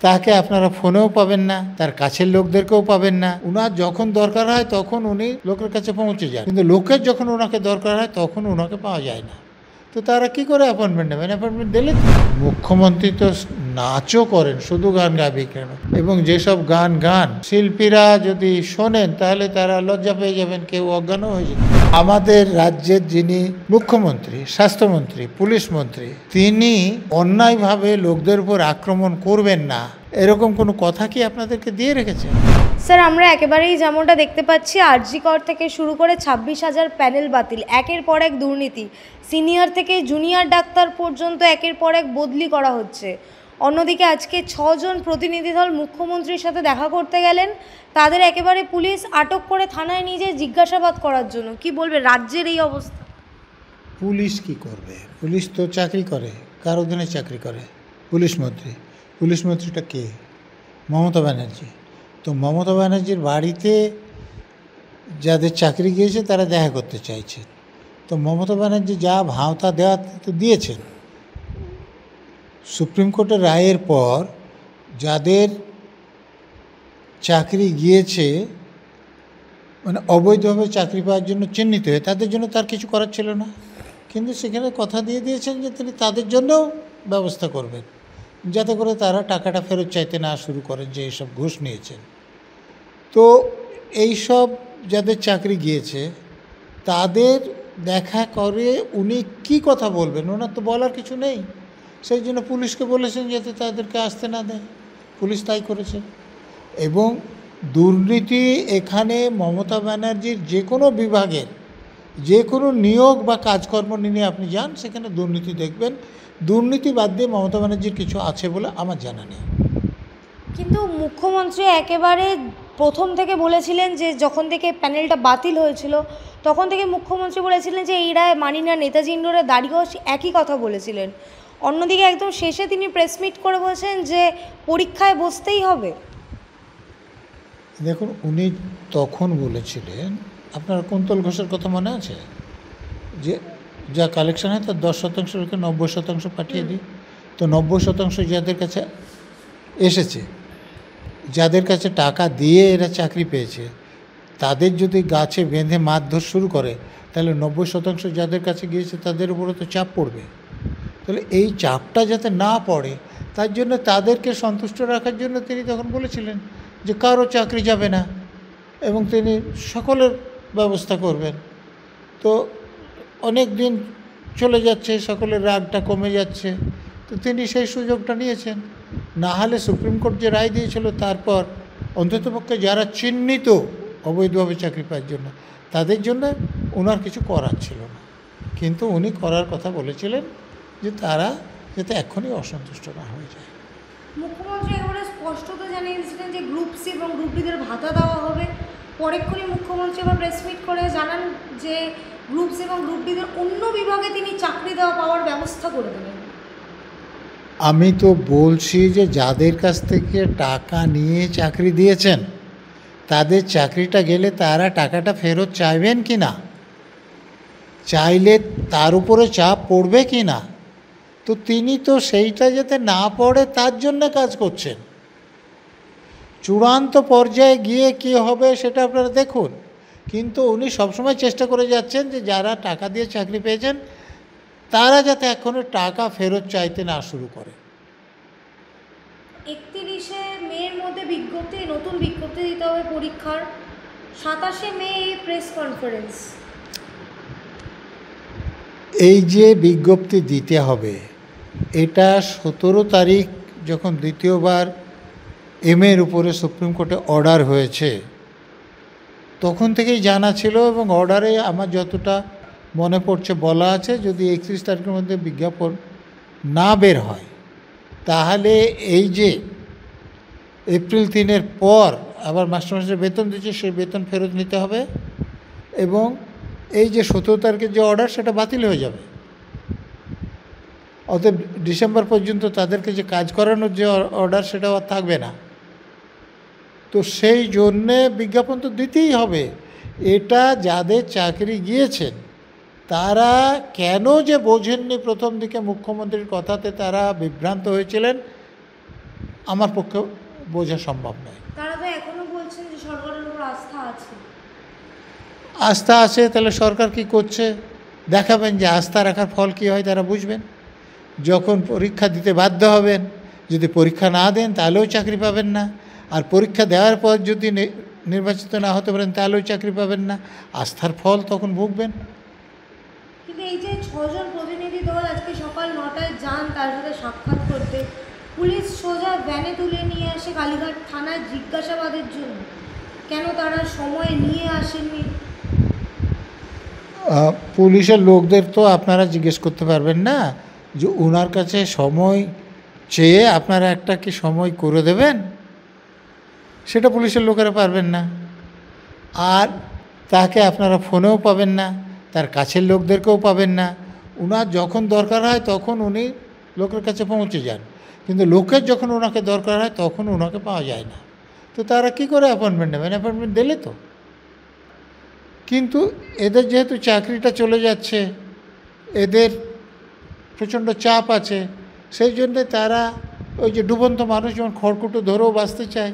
তাকে আপনারা ফোনেও পাবেন না, তার কাছের লোকদেরকেও পাবেন না। উনার যখন দরকার হয় তখন উনি লোকের কাছে পৌঁছে যান, কিন্তু লোকের যখন ওনাকে দরকার হয় তখন ওনাকে পাওয়া যায় না। তো তারা কি করে অ্যাপয়েন্টমেন্ট নেবেন? অ্যাপয়েন্টমেন্ট দিলে মুখ্যমন্ত্রী তো নাচও করেন, শুধু গান গাবে কেন? এবং যেসব গান শিল্পীরা যদি শোনেন তাহলে তারা লজ্জা পেয়ে যাবেন, কেউ অজ্ঞানও হয়ে যাবে। আমাদের রাজ্যের যিনি মুখ্যমন্ত্রী, স্বাস্থ্যমন্ত্রী, পুলিশ মন্ত্রী, তিনি অন্যায়ভাবে লোকদের উপর আক্রমণ করবেন না, এরকম কোনো কথা কি আপনাদেরকে দিয়ে রেখেছে? স্যার, আমরা একেবারেই যেমনটা দেখতে পাচ্ছি, আরজি কর থেকে শুরু করে 26,000 প্যানেল বাতিল, একের পর এক দুর্নীতি, সিনিয়র থেকে জুনিয়র ডাক্তার পর্যন্ত একের পর এক বদলি করা হচ্ছে। অন্যদিকে আজকে 6 জন প্রতিনিধি দল মুখ্যমন্ত্রীর সাথে দেখা করতে গেলেন, তাদের একেবারে পুলিশ আটক করে থানায় নিয়ে যেয়ে জিজ্ঞাসাবাদ করার জন্য। কি বলবে রাজ্যের এই অবস্থা? পুলিশ কি করবে? পুলিশ তো চাকরি করে, কার অধীনে চাকরি করে? পুলিশ মন্ত্রী। পুলিশ মন্ত্রীটা কে? মমতা ব্যানার্জি। তো মমতা ব্যানার্জির বাড়িতে যাদের চাকরি গিয়েছে তারা দেখা করতে চাইছে। তো মমতা ব্যানার্জি যা ভাওতা দেওয়া তো দিয়েছেন। সুপ্রিম কোর্টের রায়ের পর যাদের চাকরি গিয়েছে, মানে অবৈধভাবে চাকরি পাওয়ার জন্য চিহ্নিত হয়ে, তাদের জন্য তার কিছু করার ছিল না, কিন্তু সেখানে কথা দিয়ে দিয়েছেন যে তিনি তাদের জন্যও ব্যবস্থা করবেন, যাতে করে তারা টাকাটা ফেরত চাইতে না শুরু করেন যে এইসব ঘুষ নিয়েছেন। তো এইসব যাদের চাকরি গিয়েছে তাদের দেখা করে উনি কি কথা বলবেন? ওনার তো বলার কিছু নেই। সেই জন্য পুলিশকে বলেছেন যাতে তাদেরকে আসতে না দেয়। পুলিশ তাই করেছে। এবং দুর্নীতি এখানে মমতা ব্যানার্জির যে কোনো বিভাগের যে কোনো নিয়োগ বা কাজকর্ম নিয়ে আপনি যান, সেখানে দুর্নীতি দেখবেন। দুর্নীতি বাদ দিয়ে মমতা ব্যানার্জির কিছু আছে বলে আমার জানা নেই। কিন্তু মুখ্যমন্ত্রী একেবারে প্রথম থেকে বলেছিলেন যে যখন থেকে প্যানেলটা বাতিল হয়েছিল তখন থেকে মুখ্যমন্ত্রী বলেছিলেন যে এই রায় মানি না। নেতাজি ইন্ডোরে দাঁড়িয়েও একই কথা বলেছিলেন। অন্যদিকে একদম শেষে তিনি প্রেস মিট করে বলছেন যে পরীক্ষায় বসতেই হবে। দেখুন, উনি তখন বলেছিলেন, আপনার কুন্তল ঘোষের কথা মনে আছে, যে যা কালেকশন হয় তার 10% রেখে 90% পাঠিয়ে দিই। তো 90% যাদের কাছে এসেছে, যাদের কাছে টাকা দিয়ে এরা চাকরি পেয়েছে, তাদের যদি গাছে বেঁধে মারধর শুরু করে তাহলে 90% যাদের কাছে গিয়েছে তাদের উপরে তো চাপ পড়বে। তাহলে এই চাপটা যাতে না পড়ে তার জন্য তাদেরকে সন্তুষ্ট রাখার জন্য তিনি তখন বলেছিলেন যে কারো চাকরি যাবে না এবং তিনি সকলের ব্যবস্থা করবেন। তো অনেক দিন চলে যাচ্ছে, সকলের রাগটা কমে যাচ্ছে, তো তিনি সেই সুযোগটা নিয়েছেন। না হলে সুপ্রিম কোর্ট যে রায় দিয়েছিল তারপর অন্ততপক্ষে যারা চিহ্নিত অবৈধভাবে চাকরি পাওয়ার জন্য, তাদের জন্য ওনার কিছু করার ছিল না, কিন্তু উনি করার কথা বলেছিলেন যে তারা যাতে এখনই অসন্তুষ্ট না হয়ে যায়। মুখ্যমন্ত্রী একেবারে স্পষ্টত জানিয়ে দিয়েছিলেন যে গ্রুপ সি এবং গ্রুপ ডিদের ভাতা দেওয়া হবে। পরেক্ষণই মুখ্যমন্ত্রী আবার প্রেস মিট করে জানান যে গ্রুপ সি এবং গ্রুপ ডিদের অন্য বিভাগে তিনি চাকরি পাওয়ার ব্যবস্থা করে দেবেন। আমি তো বলছি যে যাদের কাছ থেকে টাকা নিয়ে চাকরি দিয়েছেন তাদের চাকরিটা গেলে তারা টাকাটা ফেরত চাইবেন কি না, চাইলে তার উপরে চাপ পড়বে কি না। তো তিনি তো সেইটা যাতে না পড়ে তার জন্য কাজ করছেন। চূড়ান্ত পর্যায়ে গিয়ে কী হবে সেটা আপনারা দেখুন, কিন্তু উনি সবসময় চেষ্টা করে যাচ্ছেন যে যারা টাকা দিয়ে চাকরি পেয়েছেন তারা যাতে এখনও টাকা ফেরত চাইতে না শুরু করে। 31শে মের মধ্যে নতুন বিজ্ঞপ্তি দিতে হবে পরীক্ষার। 27শে মে এই প্রেস কনফারেন্স। এই যে বিজ্ঞপ্তি দিতে হবে, এটা 17 তারিখ যখন দ্বিতীয়বার এর উপরে সুপ্রিম কোর্টে অর্ডার হয়েছে তখন থেকেই জানা ছিল, এবং অর্ডারে আমার যতটা মনে পড়ছে বলা আছে যদি 31 তারিখের মধ্যে বিজ্ঞাপন না বের হয় তাহলে এই যে এপ্রিল 3-এর পর আবার মাস্টারমশাইয়ের বেতন দিচ্ছে সেই বেতন ফেরত নিতে হবে, এবং এই যে 17 তারিখের যে অর্ডার সেটা বাতিল হয়ে যাবে। অতএব ডিসেম্বর পর্যন্ত তাদেরকে যে কাজ করানোর যে অর্ডার সেটাও আর থাকবে না। তো সেই জন্যে বিজ্ঞাপন তো দিতেই হবে। এটা যাদের চাকরি গিয়েছেন তারা কেন যে বোঝেননি, প্রথম দিকে মুখ্যমন্ত্রীর কথাতে তারা বিভ্রান্ত হয়েছিলেন, আমার পক্ষে বোঝা সম্ভব নয়। তারা তো এখনো বলছেন যে সরকারের উপর আস্থা আছে। আস্থা আছে, তাহলে সরকার কি করছে দেখাবেন, যে আস্থা রাখার ফল কী হয় তারা বুঝবেন। যখন পরীক্ষা দিতে বাধ্য হবেন, যদি পরীক্ষা না দেন তাহলেও চাকরি পাবেন না, আর পরীক্ষা দেওয়ার পর যদি নির্বাচিত না হতে পারেন তাহলেও চাকরি পাবেন না, আস্থার ফল তখন ভুগবেন। কিন্তু এই যে 6 জন প্রতিনিধি দল আজকে সকাল 9টায় যান তার সাথে সাক্ষাৎ করতে, পুলিশ সোজা ভ্যানে তুলে নিয়ে আসে কালীঘাট থানায় জিজ্ঞাসাবাদের জন্য, কেন তারা সময় নিয়ে আসেননি? পুলিশের লোকদের তো আপনারা জিজ্ঞেস করতে পারবেন না যে ওনার কাছে সময় চেয়ে আপনারা একটা কি সময় করে দেবেন, সেটা পুলিশের লোকেরা পারবেন না। আর তাকে আপনারা ফোনেও পাবেন না, তার কাছের লোকদেরকেও পাবেন না। ওনার যখন দরকার হয় তখন উনি লোকের কাছে পৌঁছে যান, কিন্তু লোকের যখন ওনাকে দরকার হয় তখন ওনাকে পাওয়া যায় না। তো তারা কি করে অ্যাপয়েন্টমেন্ট নেবেন? অ্যাপয়েন্টমেন্ট দিলে তো। কিন্তু এদের যেহেতু চাকরিটা চলে যাচ্ছে, এদের প্রচণ্ড চাপ আছে, সেই জন্যে তারা ওই যে ডুবন্ত মানুষ যেমন খড়কুটো ধরেও বাঁচতে চায়,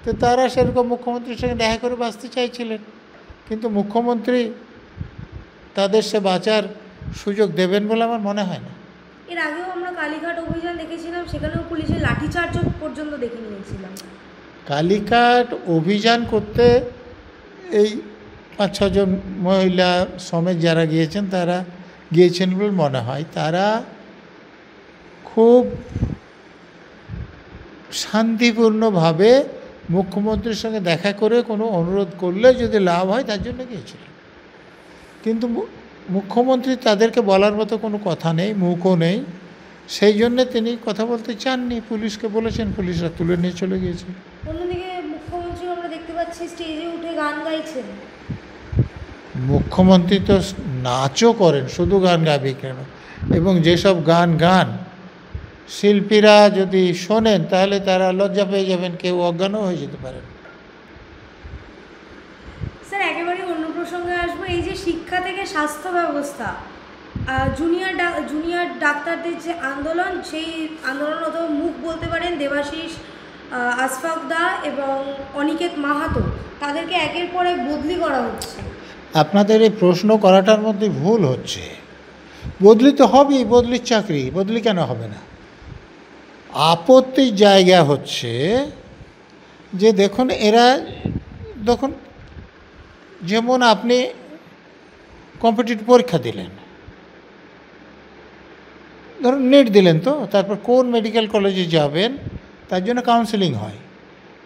তো তারা সেরকম মুখ্যমন্ত্রীর সঙ্গে দেখা করে বাঁচতে চাইছিলেন, কিন্তু মুখ্যমন্ত্রী তাদের সে বাঁচার সুযোগ দেবেন বলে আমার মনে হয় না। এর আগেও আমরা কালীঘাট অভিযান দেখেছিলাম, সেখানেও পুলিশের লাঠিচার্জ পর্যন্ত দেখে নিয়েছিলাম। কালীঘাট অভিযান করতে এই 5-6 জন মহিলা সমেত যারা গিয়েছেন তারা গিয়েছেন বলে মনে হয়। তারা খুব শান্তিপূর্ণভাবে মুখ্যমন্ত্রীর সঙ্গে দেখা করে কোনো অনুরোধ করলে যদি লাভ হয় তার জন্য গিয়েছিলেন, কিন্তু মুখ্যমন্ত্রী তাদেরকে বলার মতো কোনো কথা নেই, মুখও নেই, সেই জন্যে তিনি কথা বলতে চাননি। পুলিশকে বলেছেন, পুলিশরা তুলে নিয়ে চলে গিয়েছে। অন্যদিকে মুখ্যমন্ত্রী আমরা দেখতে পাচ্ছি স্টেজে উঠে গান গাইছেন। মুখ্যমন্ত্রী তো নাচও করেন, শুধু গান গাবে কেন? এবং যেসব গান গান শিল্পীরা যদি শোনেন তাহলে তারা লজ্জা পেয়ে যাবেন, কেউ অজ্ঞানও হয়ে যেতে পারেন। স্যার একেবারে অন্য প্রসঙ্গে আসবো, এই যে শিক্ষা থেকে স্বাস্থ্য ব্যবস্থা, জুনিয়র ডাক্তারদের যে আন্দোলন, সেই আন্দোলনত মুখ বলতে পারেন দেবাশিস আশফাক দা এবং অনিকেত মাহাতো, তাদেরকে একের পর এক বদলি করা হচ্ছে। আপনাদের এই প্রশ্ন করাটার মধ্যে ভুল হচ্ছে। বদলি তো হবেই, বদলির চাকরি, বদলি কেন হবে না? আপত্তির জায়গা হচ্ছে যে দেখুন এরা, দেখুন যেমন আপনি কম্পিটিটিভ পরীক্ষা দিলেন, ধরুন নেট দিলেন, তো তারপর কোন মেডিকেল কলেজে যাবেন তার জন্য কাউন্সেলিং হয়।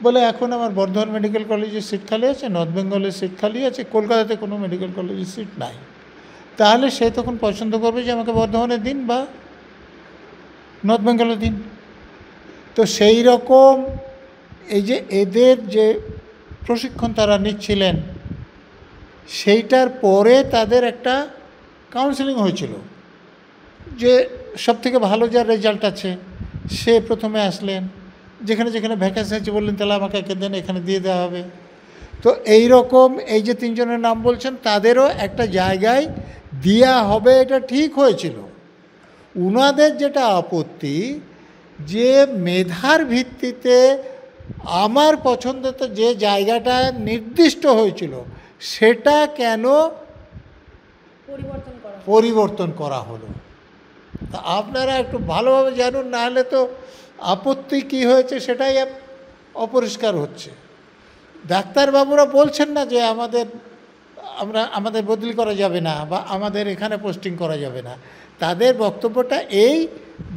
বলে এখন আমার বর্ধমান মেডিকেল কলেজে সিট খালি আছে, নর্থ বেঙ্গলের সিট খালি আছে, কলকাতাতে কোনো মেডিকেল কলেজের সিট নাই, তাহলে সে তখন পছন্দ করবে যে আমাকে বর্ধমানে দিন বা নর্থ বেঙ্গলে দিন। তো সেই রকম এই যে এদের যে প্রশিক্ষণ তারা নিচ্ছিলেন, সেইটার পরে তাদের একটা কাউন্সেলিং হয়েছিল যে সবথেকে ভালো যার রেজাল্ট আছে সে প্রথমে আসলেন, যেখানে যেখানে ভ্যাকেন্সি আছে বললেন তাহলে আমাকে একে দেন, এখানে দিয়ে দেওয়া হবে। তো এই রকম এই যে 3 জনের নাম বলছেন তাদেরও একটা জায়গায় দেওয়া হবে, এটা ঠিক হয়েছিল। উনাদের যেটা আপত্তি যে মেধার ভিত্তিতে আমার পছন্দতে যে জায়গাটা নির্দিষ্ট হয়েছিল সেটা কেন পরিবর্তন করা হলো। তা আপনারা একটু ভালোভাবে জানুন, না হলে তো আপত্তি কী হয়েছে সেটাই অপরিষ্কার হচ্ছে। ডাক্তারবাবুরা বলছেন না যে আমাদের বদলি করা যাবে না বা আমাদের এখানে পোস্টিং করা যাবে না, তাদের বক্তব্যটা এই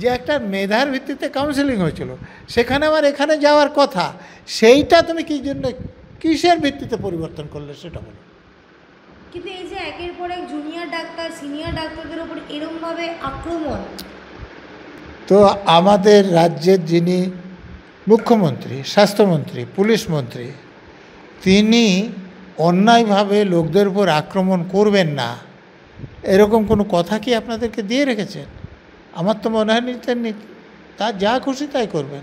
যে একটা মেধার ভিত্তিতে কাউন্সেলিং হয়েছিল, সেখানে আমার এখানে যাওয়ার কথা, সেইটা তুমি কী জন্য কিসের ভিত্তিতে পরিবর্তন করলে সেটা বলো। কিন্তু এই যে একের পর এক জুনিয়র ডাক্তার সিনিয়র ডাক্তারদের উপর এরকমভাবে আক্রমণ, তো আমাদের রাজ্যের যিনি মুখ্যমন্ত্রী, স্বাস্থ্যমন্ত্রী, পুলিশ মন্ত্রী, তিনি অন্যায়ভাবে লোকদের উপর আক্রমণ করবেন না এরকম কোনো কথা কি আপনাদেরকে দিয়ে রেখেছেন? আমার তো মনে হয় নিতেননি, তার যা খুশি তাই করবেন।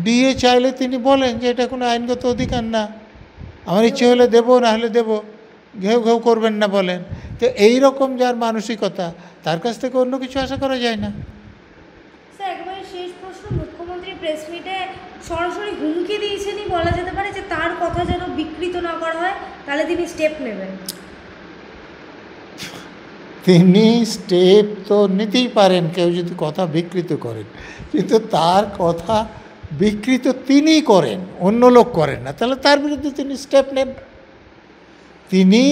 দিয়ে চাইলে তিনি বলেন যে এটা কোনো আইনগত অধিকার না, আমার ইচ্ছে হলে দেবো, না হলে দেবো, ঘেউ ঘেউ করবেন না বলেন। তো এই রকম যার মানসিকতা, তার কাছ থেকে অন্য কিছু আশা করা যায় না। স্যার একেবারে শেষ প্রশ্ন, মুখ্যমন্ত্রী প্রেস মিটে সরাসরি হুমকি দিয়েছেনই বলা যেতে পারে, যে তার কথা যেন বিকৃত না করা হয়, তাহলে তিনি স্টেপ নেবেন। তিনি স্টেপ তো নিতেই পারেন কেউ যদি কথা বিকৃত করেন, কিন্তু তার কথা বিকৃত তিনিই করেন, অন্য লোক করেন না, তাহলে তার বিরুদ্ধে তিনি স্টেপ নেন। তিনি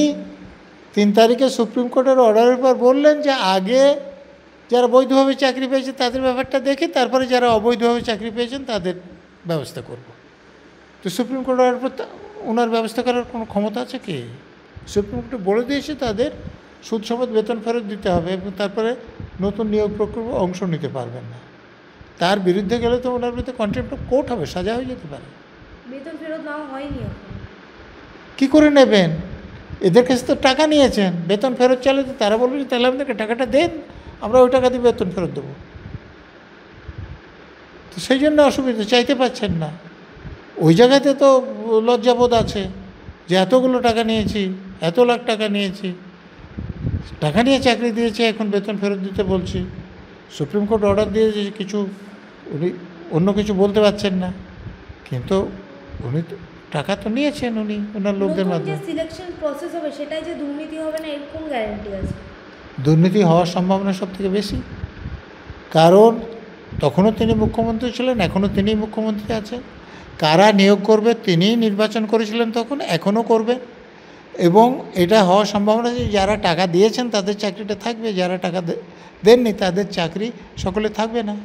3 তারিখে সুপ্রিম কোর্টের অর্ডারের পর বললেন যে আগে যারা বৈধভাবে চাকরি পেয়েছে তাদের ব্যাপারটা দেখে তারপরে যারা অবৈধভাবে চাকরি পেয়েছেন তাদের ব্যবস্থা করব। তো সুপ্রিম কোর্ট অর্ডার পর ওনার ব্যবস্থা করার কোনো ক্ষমতা আছে কি? সুপ্রিম কোর্ট বলে দিয়েছে তাদের সুদ সমেত বেতন ফেরত দিতে হবে এবং তারপরে নতুন নিয়োগ প্রকল্পে অংশ নিতে পারবেন না। তার বিরুদ্ধে গেলে তো ওনার বিরুদ্ধে কন্টেম্প্ট অফ কোর্ট হবে, সাজা হয়ে যেতে পারে। বেতন ফেরত নেওয়া হয়নি এখন। কী করে নেবেন? এদের কাছে তো টাকা নিয়েছেন, বেতন ফেরত চাইলে তো তারা বলবে যে তাহলে আপনাকে টাকাটা দেন, আমরা ওই টাকা দিয়ে বেতন ফেরত দেবো। তো সেই জন্য অসুবিধা, চাইতে পারছেন না। ওই জায়গাতে তো লজ্জাবোধ আছে যে এতগুলো টাকা নিয়েছি, এত লাখ টাকা নিয়েছি, টাকা নিয়ে চাকরি দিয়েছে, এখন বেতন ফেরত দিতে বলছি। সুপ্রিম কোর্ট অর্ডার দিয়েছে যে কিছু, উনি অন্য কিছু বলতে পারছেন না, কিন্তু উনি তো টাকা তো নিয়েছেন উনি ওনার লোকদের মাধ্যমে। সিলেকশন প্রসেস হবে সেটাই যে দুর্নীতি হবে না এরকম গ্যারান্টি আছে? দুর্নীতি হওয়ার সম্ভাবনা সবথেকে বেশি, কারণ তখনও তিনি মুখ্যমন্ত্রী ছিলেন, এখনও তিনিই মুখ্যমন্ত্রী আছেন। কারা নিয়োগ করবে তিনিই নির্বাচন করেছিলেন তখন, এখনও করবেন। এবং এটা হওয়ার সম্ভাবনা যে যারা টাকা দিয়েছেন তাদের চাকরিটা থাকবে, যারা টাকা দেননি তাদের চাকরি সকলে থাকবে না।